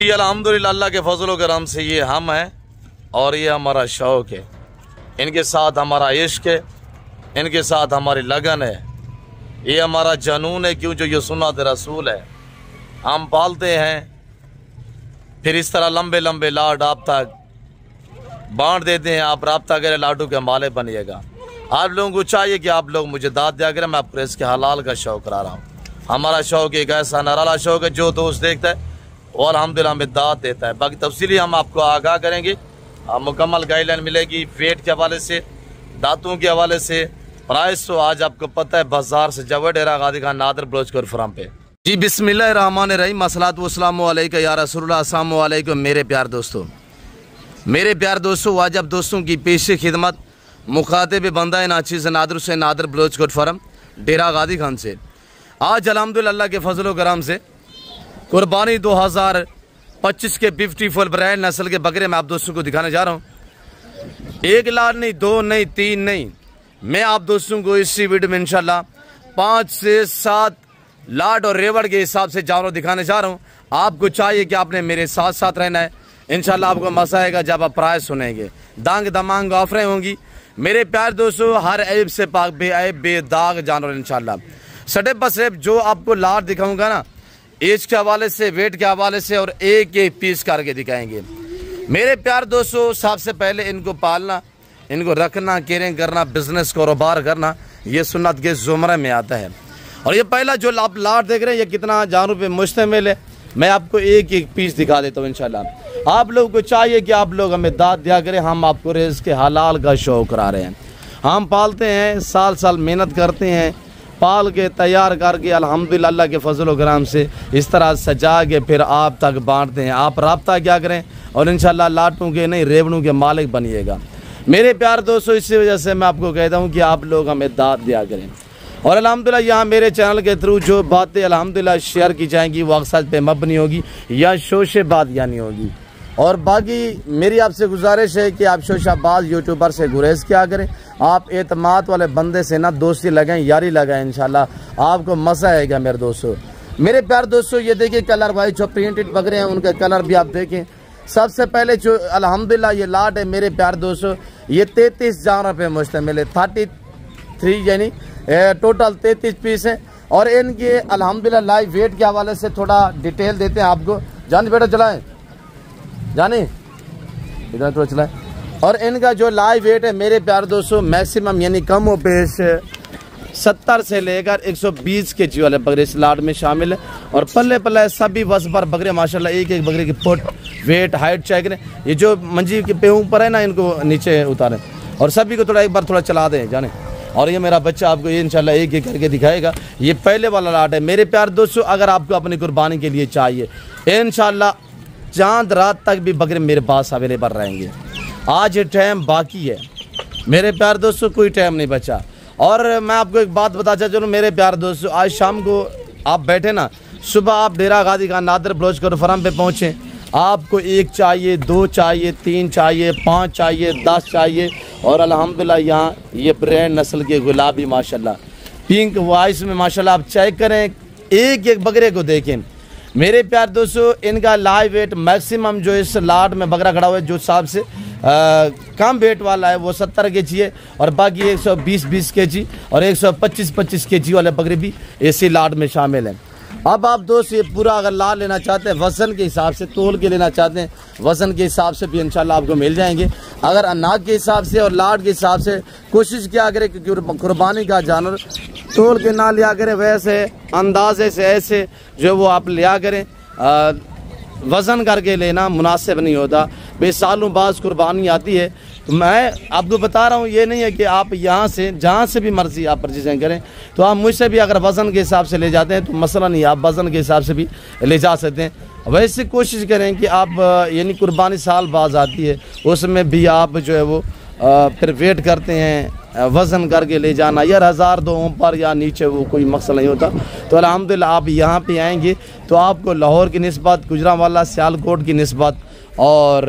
ये अल्हम्दुलिल्लाह अल्लाह के फजल करम से ये हम हैं और ये हमारा शौक़ है। इनके साथ हमारा इश्क है, इनके साथ हमारी लगन है, ये हमारा जनून है। क्यों? जो ये सुन्नत रसूल है हम पालते हैं, फिर इस तरह लंबे लंबे लाड आप तक बांट देते हैं। आप रब्ता करें, लाडू के माले बनिएगा। आप लोगों को चाहिए कि आप लोग मुझे दाद दिया करें। मैं आपको इसके हलाल का शौक़ करा रहा हूँ। हमारा शौक़ एक ऐसा नराला शौक़ है, जो दोस्त देखता है वो अल्हम्दुलिल्लाह हमें दाद देता है। बाकी तफसीली हम आपको आगाह करेंगे। मुकम्मल गाइडलाइन मिलेगी वेट के हवाले से, दांतों के हवाले से। प्राइस तो आज आपको पता है, बाजार से जवा डेरा गादी खान नादर बलोचपुर फराम पे। जी बिस्मिल्लाहिर्रहमानिर्रहीम, अस्सलातु वस्सलामु अलैका या रसूलुल्लाह। अस्सलामु अलैकुम मेरे प्यार दोस्तों, आज आप दोस्तों की पेशे खिदमत मुखातिब बंदा नाचीज़ नादर से नादर बलोचपुर फराम डेरा गादी खान से। आज अल्हम्दुलिल्लाह अल्लाह के फजल करम से कुर्बानी 2025 के 54 ब्रांड नस्ल के बकरे मैं आप दोस्तों को दिखाने जा रहा हूँ। एक लाड नहीं, दो नहीं, तीन नहीं, मैं आप दोस्तों को इसी वीडियो में इंशाल्लाह 5 से 7 लाड और रेवड़ के हिसाब से जानवर दिखाने जा रहा हूँ। आपको चाहिए कि आपने मेरे साथ साथ रहना है। इंशाल्लाह आपको मजा आएगा जब आप प्राइस सुनेंगे। दांग दमांग ऑफरें होंगी मेरे प्यार दोस्तों। हर ऐब से पाक बेऐब बेदाग जानवर इंशाल्लाह। सटे बसरेब जो आपको लाड दिखाऊंगा ना, एज के हवाले से, वेट के हवाले से और एक एक पीस करके दिखाएंगे मेरे प्यार दोस्तों। सबसे पहले इनको पालना, इनको रखना, केयरिंग करना, बिजनेस कारोबार करना, ये सुन्नत के ज़ुमरे में आता है। और ये पहला जो आप लाट देख रहे हैं, ये कितना जानवर पे मुश्तमिल है, मैं आपको एक एक पीस दिखा देता हूँ इंशाल्लाह। आप लोगों को चाहिए कि आप लोग हमें दाद दिया करें। हम आपको रिज़्क़ के हलाल का शौक़ करा रहे हैं। हम पालते हैं, साल साल मेहनत करते हैं, पाल के तैयार करके अल्हम्दुलिल्लाह अल्लाह के फजल करम से इस तरह सजा के फिर आप तक बांटते हैं। आप रब्ता क्या करें और इंशाल्लाह लाटों के नहीं रेवड़ों के मालिक बनिएगा मेरे प्यार दोस्तों। इसी वजह से मैं आपको कहता हूँ कि आप लोग हमें दाद दिया करें। और अल्हम्दुलिल्लाह यहाँ मेरे चैनल के थ्रू जो बातें अल्हम्दुलिल्लाह शेयर की जाएंगी वो अक्सर पे मबनी होगी या शोशेबाद यानी होगी। और बाकी मेरी आपसे गुजारिश है कि आप शोशाबाज यूट्यूबर से गुरेज क्या करें। आप एतमाद वाले बंदे से ना दोस्ती लगाएं, यारी लगाएं, इंशाल्लाह आपको मज़ा आएगा मेरे दोस्तों। मेरे प्यार दोस्तों ये देखिए कलर वाइज जो प्रिंटेड बकरे हैं उनके कलर भी आप देखें। सबसे पहले जो अल्हम्दुलिल्लाह ये लाट है मेरे प्यार दोस्तों, ये 33 जानवर पे मुश्तमिल है। 33 यानी टोटल 33 पीस हैं। और इनके अल्हम्दुलिल्लाह लाइव वेट के हवाले से थोड़ा डिटेल देते हैं आपको। जानी बेटा चलाएं, जानी इधर थोड़ा चलाएं। और इनका जो लाइव वेट है मेरे प्यार दोस्तों मैक्सिमम यानी कम व पेश 70 से लेकर 120 kg वाले बकरे इस लाट में शामिल है। और पल्ले पल्ले सभी वसबर बकरे माशाल्लाह, एक एक बकरे की फुट वेट हाइट चेक करें। ये जो मंजी के पे ऊपर है ना, इनको नीचे उतारें और सभी को थोड़ा एक बार थोड़ा चला दें जाने। और ये मेरा बच्चा आपको ये इंशाल्लाह एक एक करके दिखाएगा। ये पहले वाला लाट है मेरे प्यार दोस्तों। अगर आपको अपनी कुर्बानी के लिए चाहिए इंशाल्लाह चांद रात तक भी बकरे मेरे पास अवेलेबल रहेंगे। आज टाइम बाकी है मेरे प्यार दोस्तों, कोई टाइम नहीं बचा। और मैं आपको एक बात बताता चलूँ मेरे प्यार दोस्तों, आज शाम को आप बैठे ना, सुबह आप डेरा गादी खान नादर बलोचपुर फराम पे पहुँचें, आपको 1 चाहिए, 2 चाहिए, 3 चाहिए, 5 चाहिए, 10 चाहिए। और अल्हम्दुलिल्लाह यहाँ ये ब्रांड नस्ल के गुलाबी माशाल्लाह पिंक वाइस में माशाल्लाह आप चेक करें, एक एक बकरे को देखें मेरे प्यार दोस्तों। इनका लाइव वेट मैक्सिमम जो इस लाट में बकरा खड़ा हुआ है जो हिसाब से कम वेट वाला है वो 70 kg है। और बाकी 120 kg और 125 kg वाले बकरे भी इसी लाट में शामिल हैं। अब आप दोस्त ये पूरा अगर लाट लेना चाहते हैं वज़न के हिसाब से, तोल के लेना चाहते हैं वज़न के हिसाब से भी इंशाल्लाह आपको मिल जाएंगे। अगर अनाज के हिसाब से और लाट के हिसाब से कोशिश किया करें कि कुर्बानी का जानवर तोल के ना लिया करें, वैसे अंदाजे से ऐसे जो वो आप लिया करें। वज़न करके लेना मुनासिब नहीं होता। बेसालों बाद कुर्बानी आती है। तो मैं आपको बता रहा हूँ, ये नहीं है कि आप यहाँ से जहाँ से भी मर्जी आप परचेजिंग करें। तो आप मुझसे भी अगर वज़न के हिसाब से ले जाते हैं तो मसला नहीं, आप वज़न के हिसाब से भी ले जा सकते हैं। वैसे कोशिश करें कि आप यानी कुर्बानी साल बाद आती है, उसमें भी आप जो है वो फिर वेट करते हैं, वज़न करके ले जाना यार 1000-2 ऊपर या नीचे वो कोई मकसद नहीं होता। तो अल्हम्दुलिल्लाह आप यहाँ पे आएंगे तो आपको लाहौर की निस्बत, गुजरांवाला सियालकोट की निस्बत और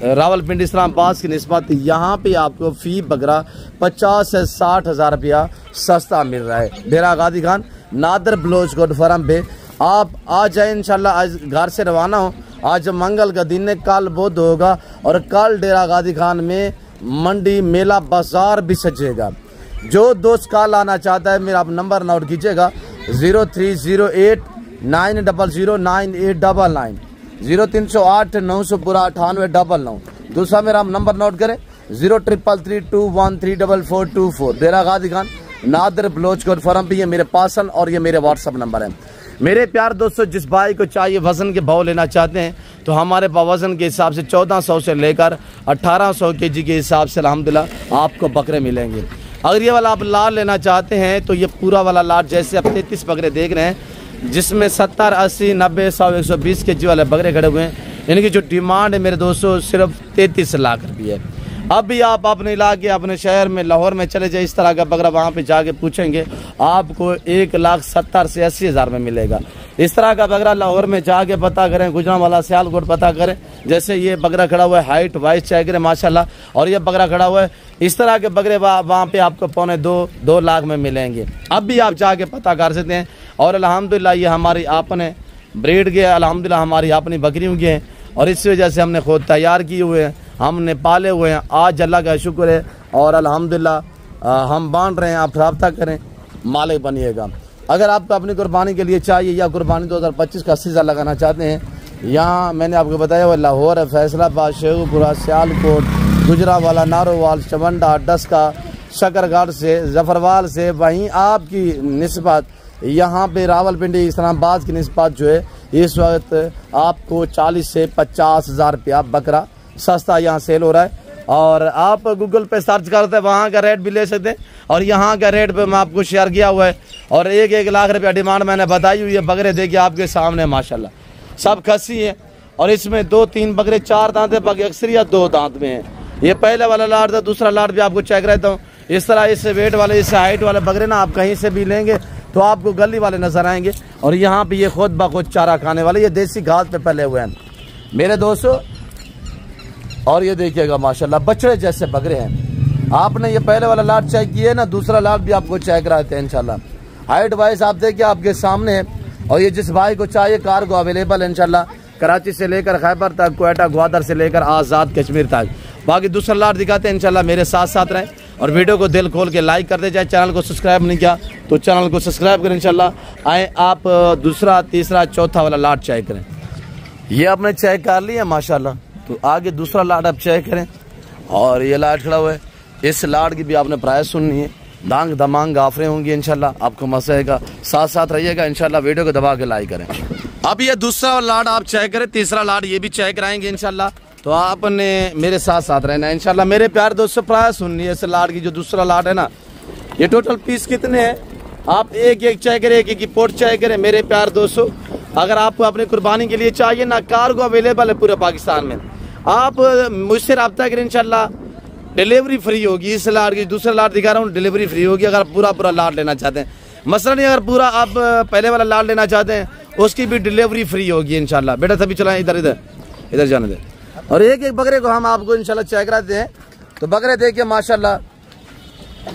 रावलपिंडी इस्लामाबाद की निस्बत यहाँ पे आपको फ़ी बकरा 50 से 60 हज़ार रुपया सस्ता मिल रहा है डेरा गादी खान नादर बलोचपुर फराम पे। आप आ जाए इंशाल्लाह। आज घर से रवाना हो आज मंगल का दिन है, कल बुध होगा और कल डेरा गाजी खान में मंडी मेला बाजार भी सजेगा। जो दोस्त कल आना चाहता है मेरा आप नंबर नोट कीजिएगा 0308-900-9899 0308 900 पूरा 9899। दूसरा मेरा आप नंबर नोट करें 0333213444। डेरा गाजी खान नादर बलोच कोट फॉरम भी है मेरे पासन और ये मेरे व्हाट्सअप नंबर है। मेरे प्यार दोस्तों, जिस भाई को चाहिए वज़न के भाव लेना चाहते हैं तो हमारे पास वज़न के हिसाब से 1400 से लेकर 1800 kg के हिसाब से अल्हम्दुलिल्लाह आपको बकरे मिलेंगे। अगर ये वाला आप लाट लेना चाहते हैं तो ये पूरा वाला लाट जैसे आप 33 बकरे देख रहे हैं, जिसमें 70, 80, 90, 100, 120 kg वाले बकरे खड़े हुए हैं। इनकी जो डिमांड है मेरे दोस्तों सिर्फ 33 लाख रुपये है। अब भी आप अपने इलाके अपने शहर में लाहौर में चले जाए, इस तरह का बकरा वहाँ पे जाके पूछेंगे आपको 1,70,000 से 80,000 में मिलेगा। इस तरह का बकरा लाहौर में जाके पता करें, गुजरांवाला सियालकोट पता करें। जैसे ये बकरा खड़ा हुआ है, हाइट वाइज चेक करें माशाल्लाह, और ये बकरा खड़ा हुआ है, इस तरह के बकरे वहाँ पे आपको 2.25 लाख में मिलेंगे। अब भी आप जाके पता कर सकते हैं। और अल्हम्दुलिल्लाह ये हमारी आपने ब्रीड के अल्हम्दुलिल्लाह हमारी अपनी बकरियों की हैं और इस वजह से हमने खुद तैयार किए हुए हैं, हमने पाले हुए हैं। आज अल्लाह का शुक्र है और अल्हम्दुलिल्लाह हम बांध रहे हैं। आप रब्ता करें, मालिक बनिएगा। अगर आपको अपनी कुर्बानी के लिए चाहिए या कुर्बानी 2025 का सीज़न लगाना चाहते हैं, यहाँ मैंने आपको बताया हुआ लाहौर है, फैसलाबाद, शेखुपुरा, सियालकोट, गुजरांवाला, नारोवाल, चवंडा, डस्का, शकरगढ़ से, जफरवाल से, वहीं आपकी निस्बत यहाँ पे रावलपिंडी, इस्लामाबाद की निस्बत जो है इस वक्त आपको 40 से 50,000 रुपया बकरा सस्ता यहाँ सेल हो रहा है। और आप गूगल पे सर्च करते हैं, वहाँ का रेट भी ले सकते हैं और यहाँ का रेट पे मैं आपको शेयर किया हुआ है। और 1 लाख रुपया डिमांड मैंने बताई हुई है। बकरे देखिए आपके सामने माशाल्लाह सब खस्सी है और इसमें 2-3 बकरे 4 दांत है, बाकी अक्सरियत 2 दांत में है। ये पहले वाला लाट था, दूसरा लाट भी आपको चेक रहता हूँ। इस तरह इस वेट वाले, इस हाइट वाले बकरे ना आप कहीं से भी लेंगे तो आपको गली वाले नजर आएंगे। और यहाँ पे ये खुद बखुद चारा खाने वाले, ये देसी घास पे पले हुए हैं मेरे दोस्तों। और ये देखिएगा माशाल्लाह बछड़े जैसे बकरे हैं। आपने ये पहले वाला लाट चेक किया है ना, दूसरा लाट भी आपको चेक कराते हैं इंशाल्लाह। हाइट वाइज आप देखिए आपके सामने है। और ये जिस भाई को चाहिए कार्गो अवेलेबल है इंशाल्लाह, कराची से लेकर खैबर तक, क्वेटा, ग्वादर से लेकर आज़ाद कश्मीर तक। बाकी दूसरा लाट दिखाते हैं इंशाल्लाह। मेरे साथ साथ रहें और वीडियो को दिल खोल के लाइक कर दे जाए। चैनल को सब्सक्राइब नहीं किया तो चैनल को सब्सक्राइब करें इंशाल्लाह। आए आप दूसरा, तीसरा, चौथा वाला लाट चेक करें। ये आपने चेक कर लिया माशाल्लाह, तो आगे दूसरा लाट आप चेक करें। और ये लाट खड़ा हुआ है, इस लाट की भी आपने प्राइस सुननी है। दांग दमांग आफरें होंगी इंशाल्लाह, आपको मजा आएगा। साथ साथ रहिएगा इंशाल्लाह, वीडियो को दबा के लाइक करें। अब ये दूसरा लाट आप चेक करें, तीसरा लाट ये भी चेक कराएंगे इंशाल्लाह। तो आपने मेरे साथ साथ रहना है इंशाल्लाह। मेरे प्यार दोस्तों प्राइस सुननी है इस लाट की। जो दूसरा लाट है ना, ये टोटल पीस कितने हैं आप एक चेक करें, एक पोर्ट चेक करें मेरे प्यार दोस्तों। अगर आपको अपनी कुर्बानी के लिए चाहिए ना, कार्गो अवेलेबल है पूरे पाकिस्तान में। आप मुझसे रब्ता करें इंशाल्लाह, डिलीवरी फ्री होगी। इस लाट की दूसरा लाट दिखा रहा हूँ, डिलीवरी फ्री होगी अगर पूरा लाट लेना चाहते हैं। मसलन अगर पूरा आप पहले वाला लाट लेना चाहते हैं उसकी भी डिलीवरी फ्री होगी इंशाल्लाह। बेटा सभी चलाएं, इधर जाने दें। और एक बकरे को हम आपको इंशाल्लाह चेक कराते हैं। तो बकरे देखिए माशाल्लाह,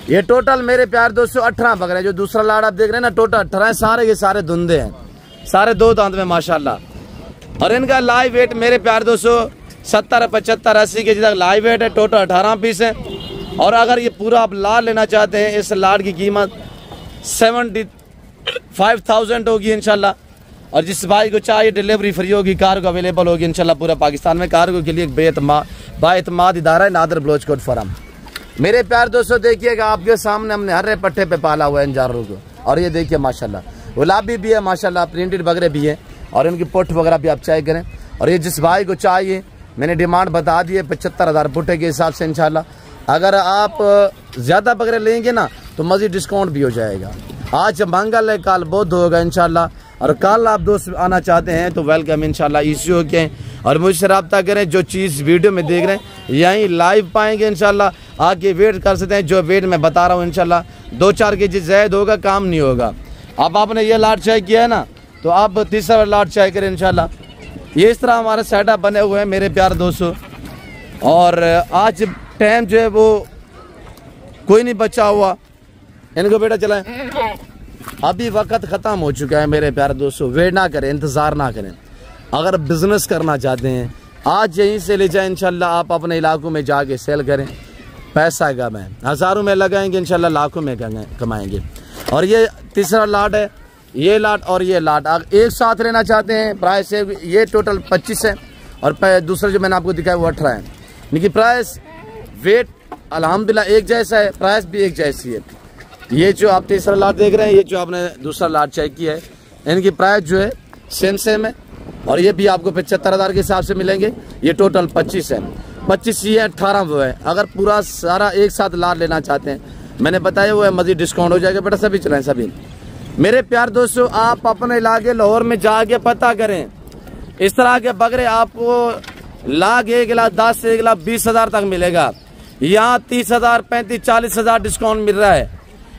ये टोटल मेरे प्यार दोस्तों 18 बकरे। जो दूसरा लाट आप देख रहे हैं ना, टोटल 18 है। सारे के सारे धुंधे हैं, सारे 2 दांत में माशाल्लाह। और इनका लाइव वेट मेरे प्यार दोस्तों 70, 75, 80 के जी तक लाइव वेट है। टोटल 18 पीस है। और अगर ये पूरा आप लाट लेना चाहते हैं, इस लाट की कीमत 75,000 होगी इंशाल्लाह। और जिस भाई को चाहिए डिलीवरी फ्री होगी, कार्गो अवेलेबल होगी इंशाल्लाह पूरा पाकिस्तान में। कार्गो के लिए एक बाएतमाद इदारा है नादर बलोच कोट फॉरम। मेरे प्यार दोस्तों देखिएगा आपके सामने हमने हरे पट्टे पे पाला हुआ है इन जानवरों को। और ये देखिए माशाल्लाह गुलाबी भी है माशाल्लाह, प्रिंटेड बकरे भी है और इनकी पुट वगैरह भी आप चेक करें। और ये जिस भाई को चाहिए मैंने डिमांड बता दी है 75,000 पुट्टे के हिसाब से इंशाल्लाह। अगर आप ज़्यादा बकरे लेंगे ना तो मज़ीद डिस्काउंट भी हो जाएगा। आज मंगल है, कल बुध होगा इंशाल्लाह। और कल आप दोस्त आना चाहते हैं तो वेलकम इंशाल्लाह, इसी हो के। और मुझसे रब्ता करें, जो चीज़ वीडियो में देख रहे हैं यहीं लाइव पाएंगे इंशाल्लाह। आके वेट कर सकते हैं, जो वेट मैं बता रहा हूँ इंशाल्लाह 2-4 केजी ज़ायद होगा, काम नहीं होगा। अब आपने ये लाट चेक किया है ना, तो आप तीसरा लाट चेक करें इंशाल्लाह। ये इस तरह हमारे सेटअप बने हुए हैं मेरे प्यार दोस्तों। और आज टाइम जो है वो कोई नहीं बचा हुआ, इनको बेटा चलाएं। अभी वक्त ख़त्म हो चुका है मेरे प्यारे दोस्तों, वेट ना करें, इंतज़ार ना करें। अगर बिज़नेस करना चाहते हैं आज यहीं से ले जाएं, इंशाल्लाह आप अपने इलाकों में जाके सेल करें, पैसा कमाएं, हज़ारों में लगाएंगे इंशाल्लाह लाखों में कमाएंगे। और ये तीसरा लाट है, ये लाट और ये लाट आप एक साथ लेना चाहते हैं, प्राइस है ये टोटल 25 है और दूसरा जो मैंने आपको दिखाया वो 18 है। इनकी प्राइस वेट अल्हम्दुलिल्लाह एक जैसा है, प्राइस भी एक जैसी है। ये जो आप तीसरा लाट देख रहे हैं, ये जो आपने दूसरा लाट चेक किया है, इनकी प्राइस जो है सेम है और ये भी आपको 75,000 के हिसाब से मिलेंगे। ये टोटल 25 है, 25 ये 18 वो है। अगर पूरा सारा एक साथ लाट लेना चाहते हैं मैंने बताया वो है, मज़ीद डिस्काउंट हो जाएगा। बेटा सभी चलाएं सभी मेरे प्यार दोस्तों, आप अपने इलाके लाहौर में जाके पता करें, इस तरह के बकरे आपको लाख 1,10,000 से 1,20,000 तक मिलेगा। यहाँ 30,000 35,000 40,000 डिस्काउंट मिल रहा है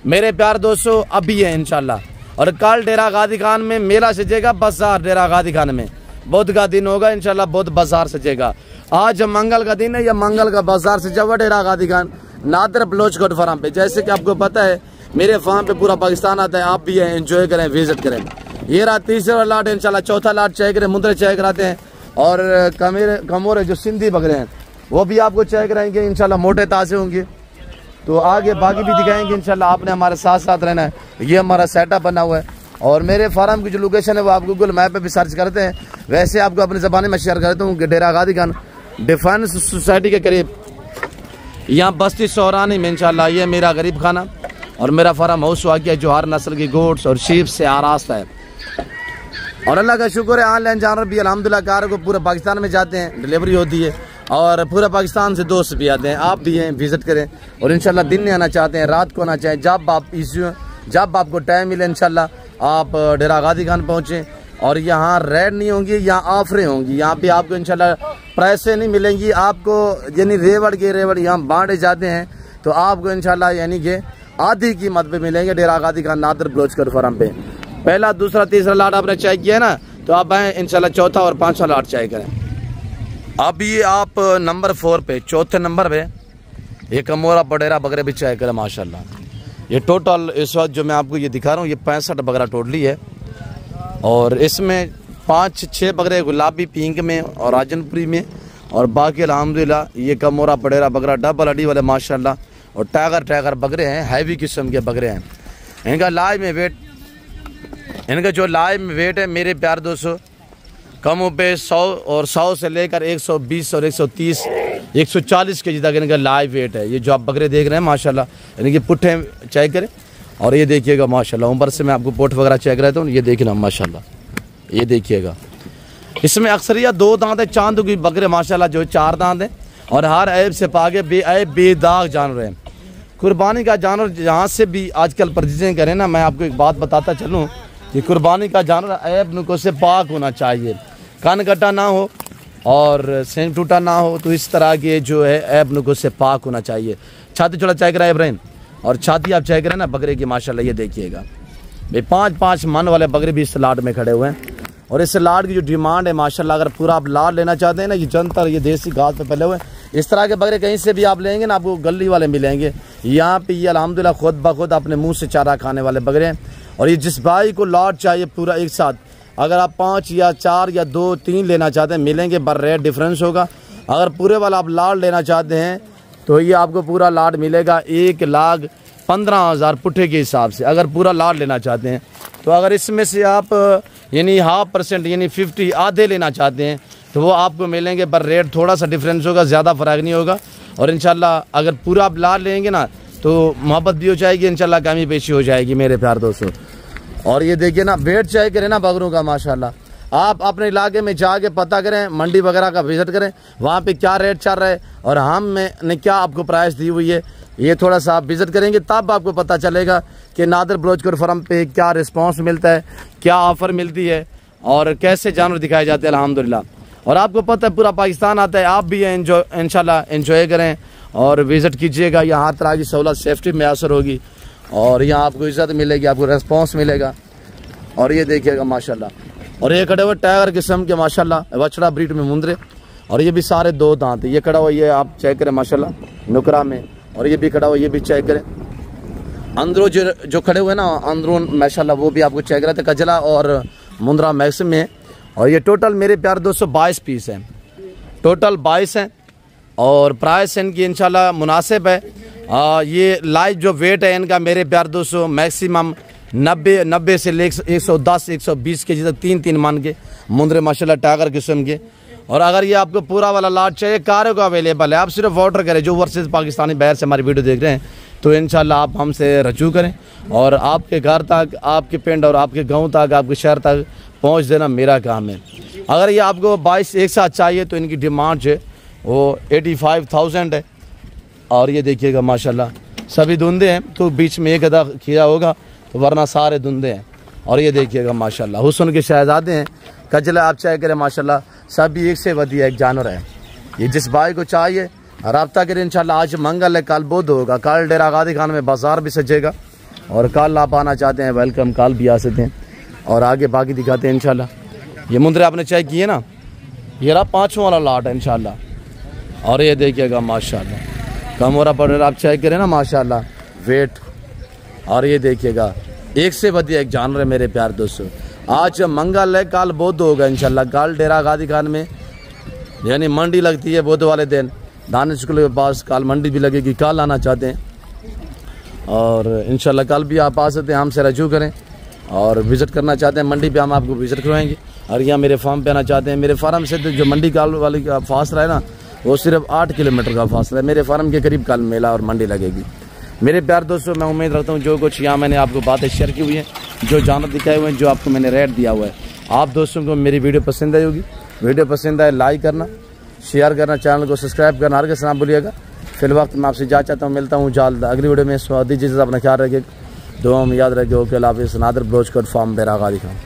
मेरे प्यार दोस्तों, अभी है इंशाल्लाह। और कल डेरा गादी खान में मेला सजेगा, बाजार डेरा गादी खान में बुध का दिन होगा इंशाल्लाह, बुध बाजार सजेगा। आज मंगल का दिन है, या मंगल का बाजार सजा हुआ डेरा गादी खान नादर बलोच कोट फार्म पे। जैसे कि आपको पता है मेरे फार्म पे पूरा पाकिस्तान आता है, आप भी एंजॉय करें, विजिट करें। ये रहा तीसरा लाट है इंशाल्लाह, चौथा लाट चेक करें, मुद्रे चेक कराते हैं। और कमोरे जो सिंधी बकरे हैं वो भी आपको चेक कराएंगे इंशाल्लाह, मोटे ताजे होंगे। तो आगे बाकी भी दिखाएंगे इंशाल्लाह, आपने हमारे साथ साथ रहना है। ये हमारा सेटअप बना हुआ है और मेरे फार्म की जो लोकेशन है वो आप गूगल मैप पे भी सर्च करते हैं। वैसे आपको अपनी ज़बान में शेयर करता हूँ कि डेरा गादी खान डिफेंस सोसाइटी के करीब यहाँ बस्ती सौरानी में इंशाल्लाह ये मेरा गरीब खाना और मेरा फार्म हाउस वाक़ जो हर नस्ल की गोट्स और शीप से आरास्ता है। और अल्लाह का शुक्र है ऑनलाइन जानवर भी अल्हम्दुलिल्लाह कार को पूरे पाकिस्तान में जाते हैं, डिलीवरी होती है और पूरे पाकिस्तान से दोस्त भी आते हैं। आप भी हैं, विजिट करें और इंशाल्लाह दिन में आना चाहते हैं, रात को आना चाहें, जब आप जब आपको टाइम मिले इंशाल्लाह आप डेरा गादी खान पहुँचें। और यहाँ रेड नहीं होंगी, यहाँ ऑफरें होंगी। यहाँ पे आपको इंशाल्लाह पैसे नहीं मिलेंगी आपको, यानी रेवड़ यहाँ बांटे जाते हैं तो आपको इंशाल्लाह यानी कि आधी कीमत पे मिलेंगे डेरा गादी खान नादर बलोच कोट फार्म पे। पहला दूसरा तीसरा लाट आपने चेक किया ना, तो आप आए इंशाल्लाह चौथा और पांचवा लाट चेक करें। अब ये आप नंबर 4 पे, चौथे नंबर पे ये कमोरा बडेरा बकरे भी चेक करें माशाल्लाह। ये टोटल इस वक्त जो मैं आपको ये दिखा रहा हूँ ये 65 बकरा टोटली है और इसमें 5-6 बकरे गुलाबी पिंक में और राजनपुरी में और बाकी अल्हम्दुलिल्लाह ये कमोरा बडेरा बकरा डबल अडी वाले माशाल्लाह और टाइगर बकरे हैं, हैवी किस्म के बकरे हैं। इनका लाइव में वेट, इनका जो लाइव में वेट है मेरे प्यार दोस्तों कम पे 100 और 100 से लेकर 120 और 130 140 के जी तक इनका लाइव वेट है। ये जो आप बकरे देख रहे हैं माशाल्लाह इनके पुट्ठे चेक करें और ये देखिएगा माशाल्लाह, ऊपर से मैं आपको पोट वगैरह चेक रहता हूँ, ये देखना माशाल्लाह, ये देखिएगा। इसमें अक्सरियत 2 दांत है, चांद की बकरे माशाल्लाह जो 4 दांत हैं और हर ऐब से पाके बेऐब बेदाग जानवर हैं। कुर्बानी का जानवर जहाँ से भी आजकल परचेजिंग करें ना, मैं आपको एक बात बताता चलूँ कि कुर्बानी का जानवर ऐब नुको से पाक होना चाहिए, कान कटा ना हो और सेंग टूटा ना हो, तो इस तरह के जो है ऐब नुको से पाक होना चाहिए। छाती छोड़ा चेक करा इब्राहिम, और छाती आप चेक करें ना बकरे की माशाल्लाह, ये देखिएगा भाई 5-5 मन वाले बकरे भी इस लाट में खड़े हुए हैं। और इस लाट की जो डिमांड है माशाल्लाह, अगर पूरा आप लाट लेना चाहते हैं ना, ये जनतर ये देसी घास पे पले हुए हैं, इस तरह के बकरे कहीं से भी आप लेंगे ना आपको गली वाले मिलेंगे। यहाँ पे ये अल्हम्दुलिल्लाह खुद ब खुद अपने मुँह से चारा खाने वाले बकरे हैं। और ये जिस भाई को लाट चाहिए पूरा एक साथ, अगर आप 5 या 4 या 2-3 लेना चाहते हैं मिलेंगे, पर रेट डिफरेंस होगा। अगर पूरे वाला आप लाट लेना चाहते हैं तो ये आपको पूरा लाट मिलेगा 1,15,000 पुट्ठे के हिसाब से, अगर पूरा लाट लेना चाहते हैं। तो अगर इसमें से आप यानी 0.5% यानी 50 आधे लेना चाहते हैं तो वो आपको मिलेंगे, पर रेट थोड़ा सा डिफरेंस होगा, ज़्यादा फ़र्क नहीं होगा। और इंशाल्लाह अगर पूरा आप लाट लेंगे ना तो मोहब्बत भी हो जाएगी, इंशाल्लाह कमी पेशी हो जाएगी मेरे प्यार दोस्तों। और ये देखिए ना वेट चेक करें ना बकरों का माशाल्लाह, आप अपने इलाके में जाके पता करें, मंडी वगैरह का विजिट करें, वहाँ पे क्या रेट चल रहा है और हमने क्या आपको प्राइस दी हुई है, ये थोड़ा सा आप विजिट करेंगे तब आपको पता चलेगा कि नादर बलोच कोट फार्म पे क्या रिस्पांस मिलता है, क्या ऑफ़र मिलती है और कैसे जानवर दिखाए जाते हैं अल्हम्दुलिल्लाह। और आपको पता है पूरा पाकिस्तान आता है, आप भी इंशाल्लाह एंजॉय करें और विज़िट कीजिएगा। यहाँ हर तरह की सहूलत सेफ्टी मैसर होगी और यहाँ आपको इज़्ज़त मिलेगी, आपको रेस्पॉन्स मिलेगा। और ये देखिएगा माशाल्लाह, और ये खड़े हुए टाइगर किस्म के माशाल्लाह बछड़ा ब्रीड में मुंदरे, और ये भी सारे 2 दांत, ये खड़ा हुआ ये आप चेक करें माशाल्लाह नुकरा में, और ये भी खड़ा हुआ ये भी चेक करें। अंदरों जो खड़े हुए ना अंदरून माशाल्लाह वो भी आपको चेक रहते कजला और मुंद्रा मैक्स में, और ये टोटल मेरे प्यार दोस्तों 22 पीस हैं, टोटल 22 हैं और प्राइस इनकी इंशाल्लाह मुनासिब है। ये लाइव जो वेट है इनका मेरे प्यार दोस्तों मैक्सिमम 90 से ले 110 120 के जी तक 3 मन के मुंदरे माशाल्लाह टाइगर किस्म के। और अगर ये आपको पूरा वाला लाट चाहिए कारों का अवेलेबल है, आप सिर्फ ऑर्डर करें। जो वर्सेस पाकिस्तानी बाहर से हमारी वीडियो देख रहे हैं तो इंशाल्लाह आप हमसे रजू करें और आपके घर तक, आपके पिंड और आपके गांव तक, आपके शहर तक पहुंच देना मेरा काम है। अगर ये आपको 22 एक साथ चाहिए तो इनकी डिमांड है वो 85,000 है। और ये देखिएगा माशाल्लाह सभी धुंधे हैं, तो बीच में एक अदा किया होगा तो वरना सारे धुंधे हैं। और ये देखिएगा माशाल्लाह हुस्न के शहजादे हैं, कजला आप चाहे करें माशाल्लाह सभी एक से बढ़िया एक जानवर है। ये जिस भाई को चाहिए रब्ता करें इंशाल्लाह। आज मंगल है, कल बुध होगा, कल डेरा गादी खान में बाजार भी सजेगा और कल आप आना चाहते हैं वेलकम, कल भी आ सकते हैं। और आगे बाकी दिखाते हैं इंशाल्लाह। ये मुंदरे आपने चेक किए ना, ये रहा 5वां वाला लाट है इंशाल्लाह। और ये देखिएगा माशाल्लाह कमोरा पर आप चेक करें ना माशाल्लाह वेट। और ये देखिएगा एक से बढ़िया एक जानवर है मेरे प्यार दोस्तों। आज मंगल है, कल बुध होगा इंशाल्लाह। कल डेरा गादी खान में यानी मंडी लगती है बुध वाले दिन, दानिश स्कूल के पास कल मंडी भी लगेगी, कल आना चाहते हैं और इंशाल्लाह कल भी आप आ सकते हैं, हमसे रजू करें और विज़िट करना चाहते हैं मंडी पे हम आपको विज़िट करवाएंगे। और यहाँ मेरे फार्म पे आना चाहते हैं, मेरे फार्म से जो मंडी काल वाली का फासला है ना वो सिर्फ 8 किलोमीटर का फासला है। मेरे फार्म के करीब कल मेला और मंडी लगेगी। मेरे प्यार दोस्तों मैं उम्मीद रखता हूँ जो कुछ यहाँ मैंने आपको बातें शेयर की हुई हैं, जो जानवर दिखाए हुए हैं, जो आपको मैंने रेट दिया हुआ है, आप दोस्तों को मेरी वीडियो पसंद आई होगी। वीडियो पसंद आए लाइक करना, शेयर करना, चैनल को सब्सक्राइब करना, हर किसी ना भूलिएगा। फिर वक्त मैं आपसे जा चाहता हूँ, मिलता हूँ जल्द अगली वीडियो में। स्वादी जी से अपना ख्याल रखिएगा, दुआ में याद रखिए। ओके अल्लाह हाफ़िज़। नादिर ब्लोच कोट फार्म डेरा गादी खान।